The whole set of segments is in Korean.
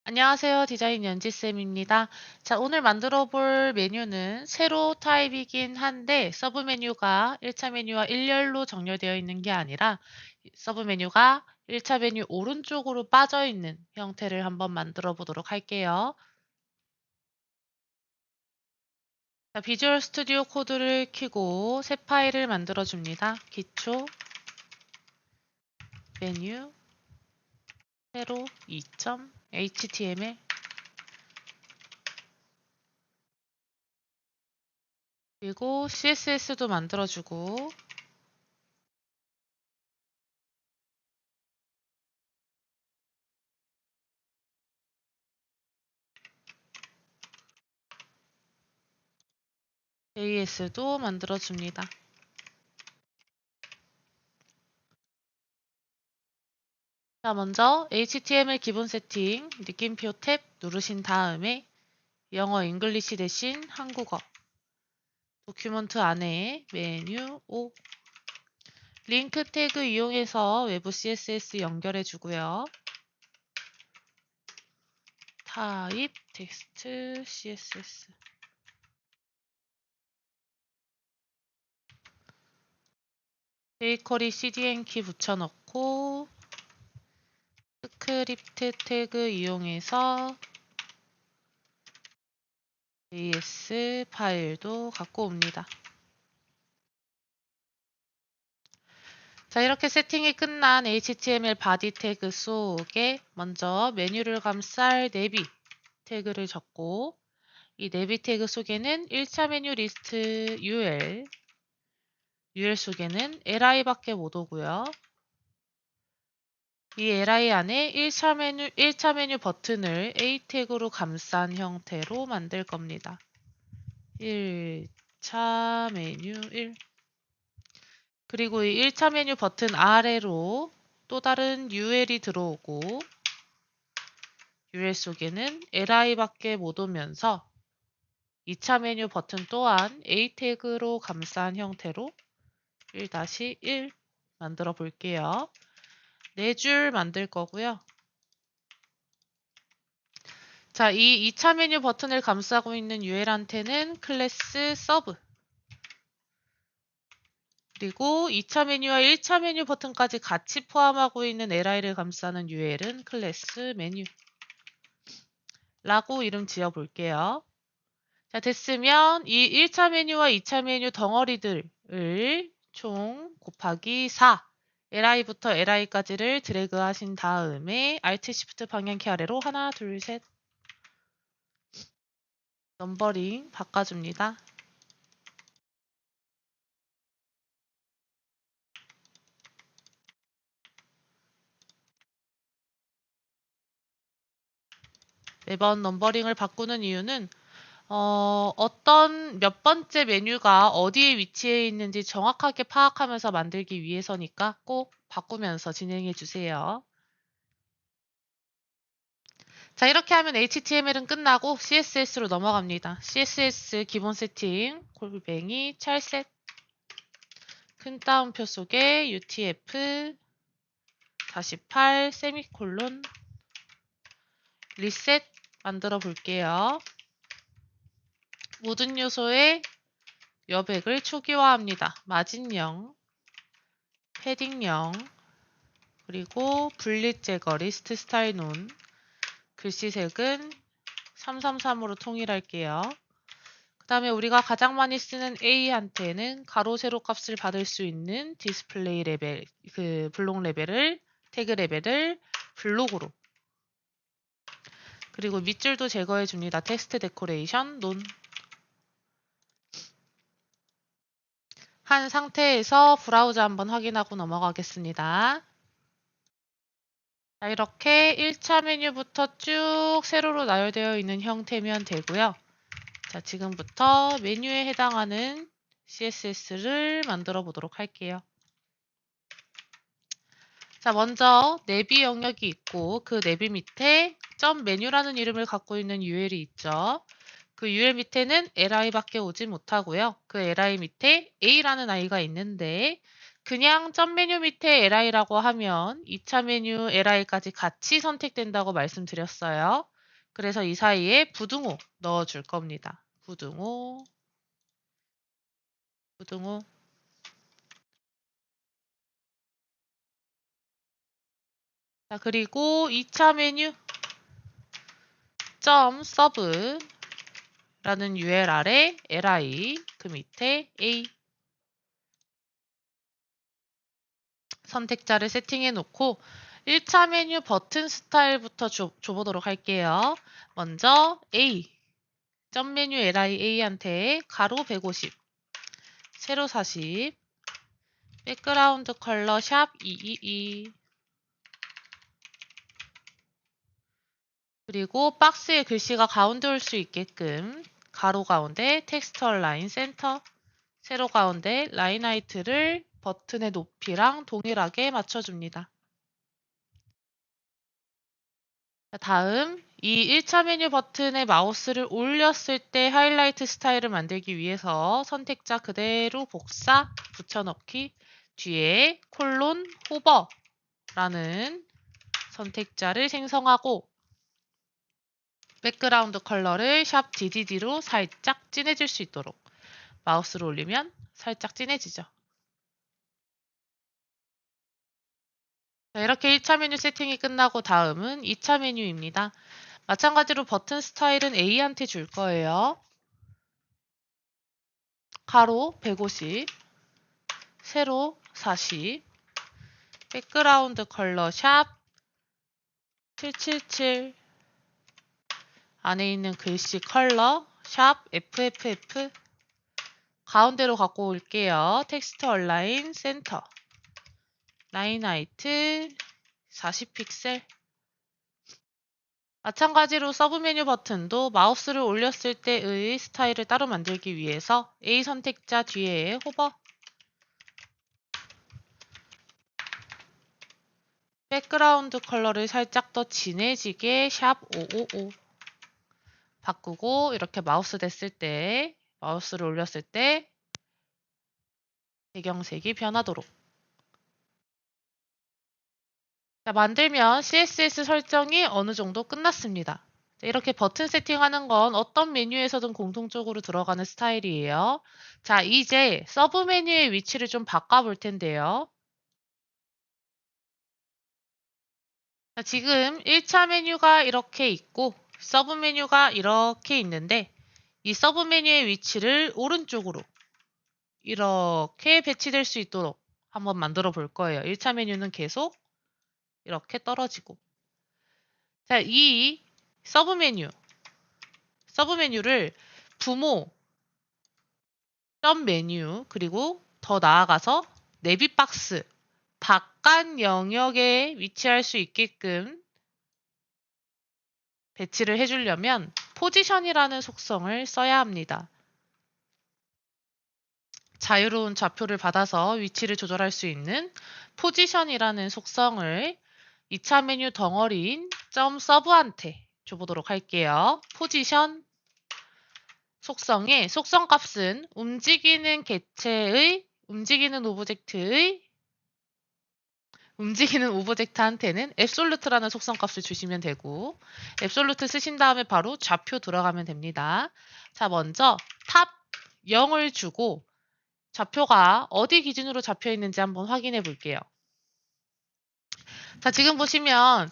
안녕하세요. 디자인 연지쌤입니다. 자, 오늘 만들어 볼 메뉴는 세로 타입이긴 한데 서브 메뉴가 1차 메뉴와 일렬로 정렬되어 있는 게 아니라 서브 메뉴가 1차 메뉴 오른쪽으로 빠져 있는 형태를 한번 만들어 보도록 할게요. 자, 비주얼 스튜디오 코드를 켜고 새 파일을 만들어 줍니다. 기초, 메뉴, 세로 2.html 그리고 CSS도 만들어주고 JS도 만들어줍니다. 자, 먼저 HTML 기본 세팅 느낌표 탭 누르신 다음에 영어 잉글리시 대신 한국어 도큐먼트 안에 메뉴 5 링크 태그 이용해서 외부 CSS 연결해 주고요. 타입 텍스트 CSS jQuery CDN 키 붙여넣고 스크립트 태그 이용해서 JS 파일도 갖고 옵니다. 자, 이렇게 세팅이 끝난 HTML 바디 태그 속에 먼저 메뉴를 감쌀 내비 태그를 적고 이 내비 태그 속에는 1차 메뉴 리스트 UL 속에는 LI밖에 못 오고요. 이 LI 안에 1차 메뉴 버튼을 A 태그로 감싼 형태로 만들 겁니다. 1차 메뉴 1 그리고 이 1차 메뉴 버튼 아래로 또 다른 UL이 들어오고 UL 속에는 LI밖에 못 오면서 2차 메뉴 버튼 또한 A 태그로 감싼 형태로 1-1 만들어 볼게요. 4줄 만들 거고요. 자, 이 2차 메뉴 버튼을 감싸고 있는 UL한테는 클래스 서브 그리고 2차 메뉴와 1차 메뉴 버튼까지 같이 포함하고 있는 LI를 감싸는 UL은 클래스 메뉴 라고 이름 지어 볼게요. 자, 됐으면 이 1차 메뉴와 2차 메뉴 덩어리들을 총 곱하기 4 LI부터 LI까지를 드래그 하신 다음에 Alt Shift 방향키 아래로 하나, 둘, 셋 넘버링 바꿔줍니다. 매번 넘버링을 바꾸는 이유는 어떤 몇 번째 메뉴가 어디에 위치해 있는지 정확하게 파악하면서 만들기 위해서니까 꼭 바꾸면서 진행해 주세요. 자, 이렇게 하면 HTML은 끝나고 CSS로 넘어갑니다. CSS 기본 세팅, 골뱅이, 찰셋, 큰 따옴표 속에 UTF, 8, 세미콜론, 리셋 만들어 볼게요. 모든 요소의 여백을 초기화합니다. 마진 0, 패딩 0, 그리고 분리 제거, 리스트 스타일 논, 글씨색은 333으로 통일할게요. 그 다음에 우리가 가장 많이 쓰는 A한테는 가로 세로 값을 받을 수 있는 디스플레이 레벨, 블록 레벨을, 태그 레벨을 블록으로 그리고 밑줄도 제거해 줍니다. 텍스트 데코레이션 논 한 상태에서 브라우저 한번 확인하고 넘어가겠습니다. 자, 이렇게 1차 메뉴부터 쭉 세로로 나열되어 있는 형태면 되고요. 자, 지금부터 메뉴에 해당하는 CSS를 만들어 보도록 할게요. 자, 먼저 내비 영역이 있고 그 내비 밑에 점 메뉴라는 이름을 갖고 있는 UL이 있죠. 그 UL 밑에는 LI밖에 오지 못하고요. 그 LI 밑에 A라는 아이가 있는데 그냥 점 메뉴 밑에 LI라고 하면 2차 메뉴 LI까지 같이 선택된다고 말씀드렸어요. 그래서 이 사이에 부등호 넣어줄 겁니다. 부등호. 자, 그리고 2차 메뉴 .sub 라는 URL에 li 그 밑에 a 선택자를 세팅해 놓고 1차 메뉴 버튼 스타일부터 줘보도록 할게요. 먼저 a 메뉴 li a한테 가로 150 세로 40 백그라운드 컬러 샵 222 그리고 박스에 글씨가 가운데 올 수 있게끔 가로 가운데 텍스트 얼라인 센터 세로 가운데 라인 하이트를 버튼의 높이랑 동일하게 맞춰줍니다. 다음 이 1차 메뉴 버튼에 마우스를 올렸을 때 하이라이트 스타일을 만들기 위해서 선택자 그대로 복사 붙여넣기 뒤에 콜론 호버라는 선택자를 생성하고 백그라운드 컬러를 샵 DDD로 살짝 진해질 수 있도록 마우스를 올리면 살짝 진해지죠. 자, 이렇게 1차 메뉴 세팅이 끝나고 다음은 2차 메뉴입니다. 마찬가지로 버튼 스타일은 A한테 줄 거예요. 가로 150, 세로 40, 백그라운드 컬러 샵 777, 안에 있는 글씨 컬러 샵 FFF, 가운데로 갖고 올게요. 텍스트 얼라인 센터, 라인 하이트 40픽셀. 마찬가지로 서브 메뉴 버튼도 마우스를 올렸을 때의 스타일을 따로 만들기 위해서 A 선택자 뒤에 호버 백그라운드 컬러를 살짝 더 진해지게 샵 555 바꾸고 이렇게 마우스 됐을 때 마우스를 올렸을 때 배경색이 변하도록 자, 만들면 CSS 설정이 어느 정도 끝났습니다. 자, 이렇게 버튼 세팅하는 건 어떤 메뉴에서든 공통적으로 들어가는 스타일이에요. 자, 이제 서브 메뉴의 위치를 좀 바꿔볼 텐데요. 자, 지금 1차 메뉴가 이렇게 있고 서브 메뉴가 이렇게 있는데 이 서브 메뉴의 위치를 오른쪽으로 이렇게 배치될 수 있도록 한번 만들어 볼 거예요. 1차 메뉴는 계속 이렇게 떨어지고 자, 이 서브 메뉴를 부모, 점 메뉴, 그리고 더 나아가서 내비박스, 바깥 영역에 위치할 수 있게끔 배치를 해주려면 포지션이라는 속성을 써야 합니다. 자유로운 좌표를 받아서 위치를 조절할 수 있는 포지션이라는 속성을 2차 메뉴 덩어리인 .서브한테 줘보도록 할게요. 포지션 속성의 속성 값은 움직이는 오브젝트한테는 앱솔루트라는 속성 값을 주시면 되고 앱솔루트 쓰신 다음에 바로 좌표 들어가면 됩니다. 자, 먼저 탑 0을 주고 좌표가 어디 기준으로 잡혀 있는지 한번 확인해 볼게요. 자, 지금 보시면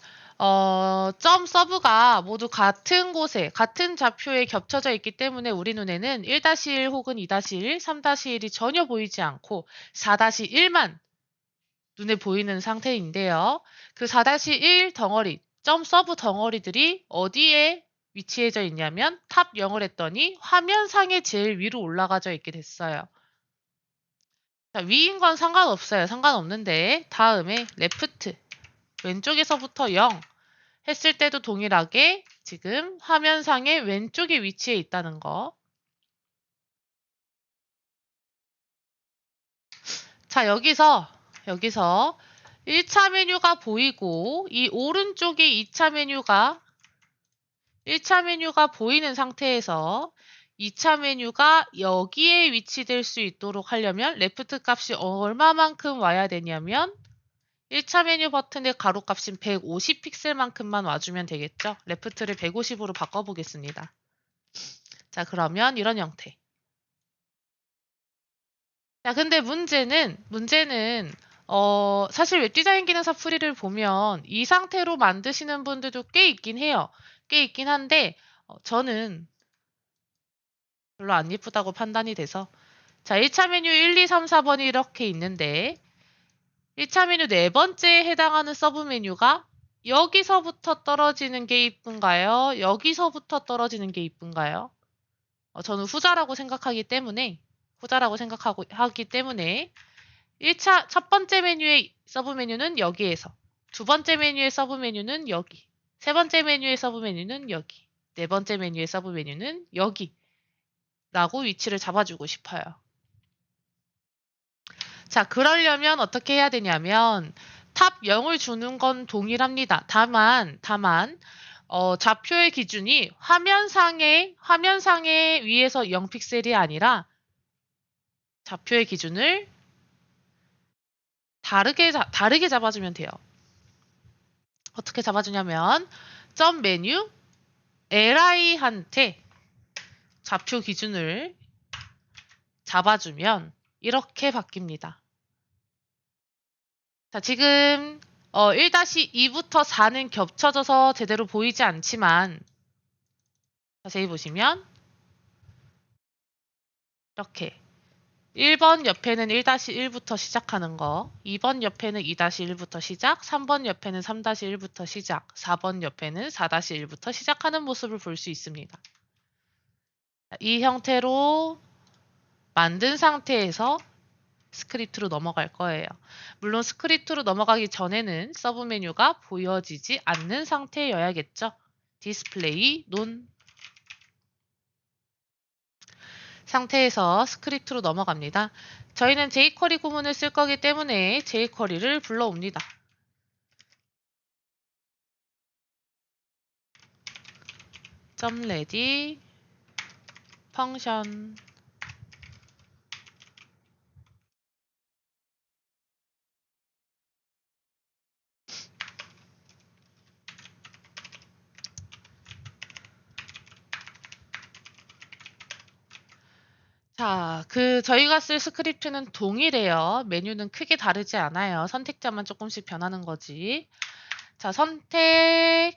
점 서브가 모두 같은 곳에 같은 좌표에 겹쳐져 있기 때문에 우리 눈에는 1-1 혹은 2-1, 3-1이 전혀 보이지 않고 4-1만 눈에 보이는 상태인데요. 그 4-1 덩어리, 점 서브 덩어리들이 어디에 위치해져 있냐면 탑 0을 했더니 화면상에 제일 위로 올라가져 있게 됐어요. 자, 위인 건 상관없어요. 상관없는데 다음에 레프트 왼쪽에서부터 0 했을 때도 동일하게 지금 화면상의 왼쪽에 위치해 있다는 거. 자, 여기서 1차 메뉴가 보이고 이 오른쪽에 2차 메뉴가 1차 메뉴가 보이는 상태에서 2차 메뉴가 여기에 위치될 수 있도록 하려면 레프트 값이 얼마만큼 와야 되냐면 1차 메뉴 버튼의 가로값인 150픽셀만큼만 와주면 되겠죠? 레프트를 150으로 바꿔보겠습니다. 자, 그러면 이런 형태. 자, 근데 문제는 사실 웹디자인 기능사 프리를 보면 이 상태로 만드시는 분들도 꽤 있긴 해요. 꽤 있긴 한데 저는 별로 안 예쁘다고 판단이 돼서 자, 1차 메뉴 1, 2, 3, 4번이 이렇게 있는데 1차 메뉴 네 번째에 해당하는 서브 메뉴가 여기서부터 떨어지는 게 이쁜가요? 여기서부터 떨어지는 게 이쁜가요? 저는 후자라고 생각하기 때문에 1차 첫 번째 메뉴의 서브 메뉴는 여기에서 두 번째 메뉴의 서브 메뉴는 여기 세 번째 메뉴의 서브 메뉴는 여기 네 번째 메뉴의 서브 메뉴는 여기 라고 위치를 잡아주고 싶어요. 자, 그러려면 어떻게 해야 되냐면 탑 0을 주는 건 동일합니다. 다만 좌표의 기준이 화면상에 위에서 0픽셀이 아니라 좌표의 기준을 다르게 잡아주면 돼요. 어떻게 잡아주냐면 점 메뉴 li한테 좌표 기준을 잡아주면 이렇게 바뀝니다. 자, 지금 1-2부터 4는 겹쳐져서 제대로 보이지 않지만 자세히 보시면 이렇게 1번 옆에는 1-1부터 시작하는 거, 2번 옆에는 2-1부터 시작, 3번 옆에는 3-1부터 시작, 4번 옆에는 4-1부터 시작하는 모습을 볼 수 있습니다. 이 형태로 만든 상태에서 스크립트로 넘어갈 거예요. 물론 스크립트로 넘어가기 전에는 서브 메뉴가 보여지지 않는 상태여야겠죠. 디스플레이 논 상태에서 스크립트로 넘어갑니다. 저희는 jQuery 구문을 쓸 거기 때문에 jQuery를 불러옵니다. .ready 펑션 자, 저희가 쓸 스크립트는 동일해요. 메뉴는 크게 다르지 않아요. 선택자만 조금씩 변하는 거지. 자, 선택자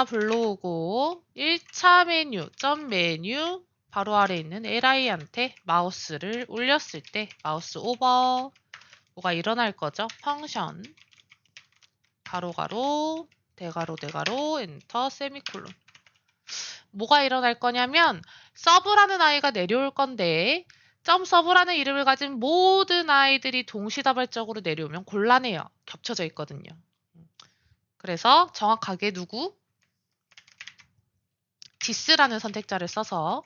불러오고 1차 메뉴, 메뉴 바로 아래 있는 li한테 마우스를 올렸을 때 마우스 오버 뭐가 일어날 거죠? 펑션 가로 대가로 엔터 세미콜론 뭐가 일어날 거냐면 서브라는 아이가 내려올 건데 .서브라는 이름을 가진 모든 아이들이 동시다발적으로 내려오면 곤란해요. 겹쳐져 있거든요. 그래서 정확하게 this라는 선택자를 써서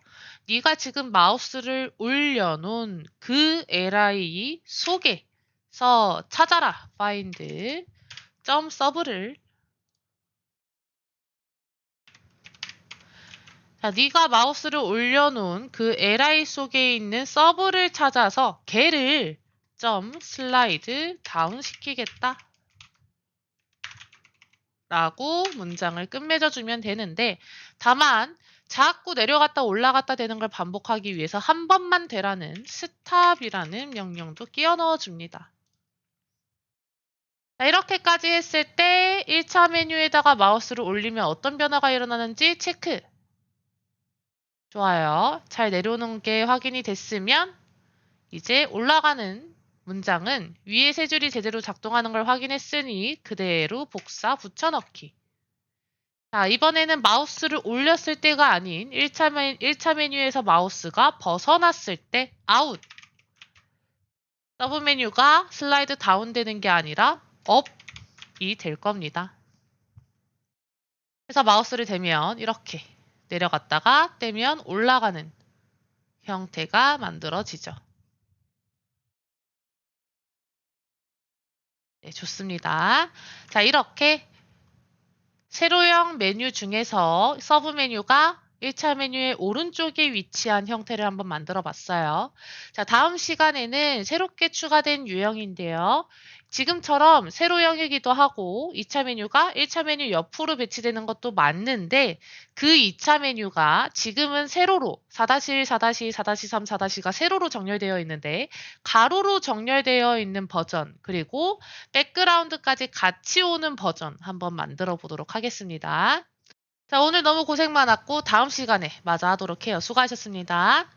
네가 지금 마우스를 올려놓은 그 li 속에서 찾아라. find .서브를 자, 네가 마우스를 올려놓은 그 li 속에 있는 서브를 찾아서 걔를 슬라이드 다운 시키겠다. 라고 문장을 끝맺어주면 되는데 다만 자꾸 내려갔다 올라갔다 되는 걸 반복하기 위해서 한 번만 되라는 스탑이라는 명령도 끼워 넣어줍니다. 자, 이렇게까지 했을 때 1차 메뉴에다가 마우스를 올리면 어떤 변화가 일어나는지 체크. 좋아요. 잘 내려오는 게 확인이 됐으면 이제 올라가는 문장은 위에 세 줄이 제대로 작동하는 걸 확인했으니 그대로 복사 붙여넣기. 자, 이번에는 마우스를 올렸을 때가 아닌 1차 메뉴에서 마우스가 벗어났을 때 아웃. 서브 메뉴가 슬라이드 다운 되는 게 아니라 업이 될 겁니다. 그래서 마우스를 대면 이렇게 내려갔다가 떼면 올라가는 형태가 만들어지죠. 네, 좋습니다. 자, 이렇게 세로형 메뉴 중에서 서브 메뉴가 1차 메뉴의 오른쪽에 위치한 형태를 한번 만들어 봤어요. 자, 다음 시간에는 새롭게 추가된 유형인데요. 지금처럼 세로 영이기도 하고 2차 메뉴가 1차 메뉴 옆으로 배치되는 것도 맞는데 그 2차 메뉴가 지금은 세로로 4-1, 4-2, 4-3, 4-4가 세로로 정렬되어 있는데 가로로 정렬되어 있는 버전 그리고 백그라운드까지 같이 오는 버전 한번 만들어 보도록 하겠습니다. 자, 오늘 너무 고생 많았고 다음 시간에 마저 하도록 해요. 수고하셨습니다.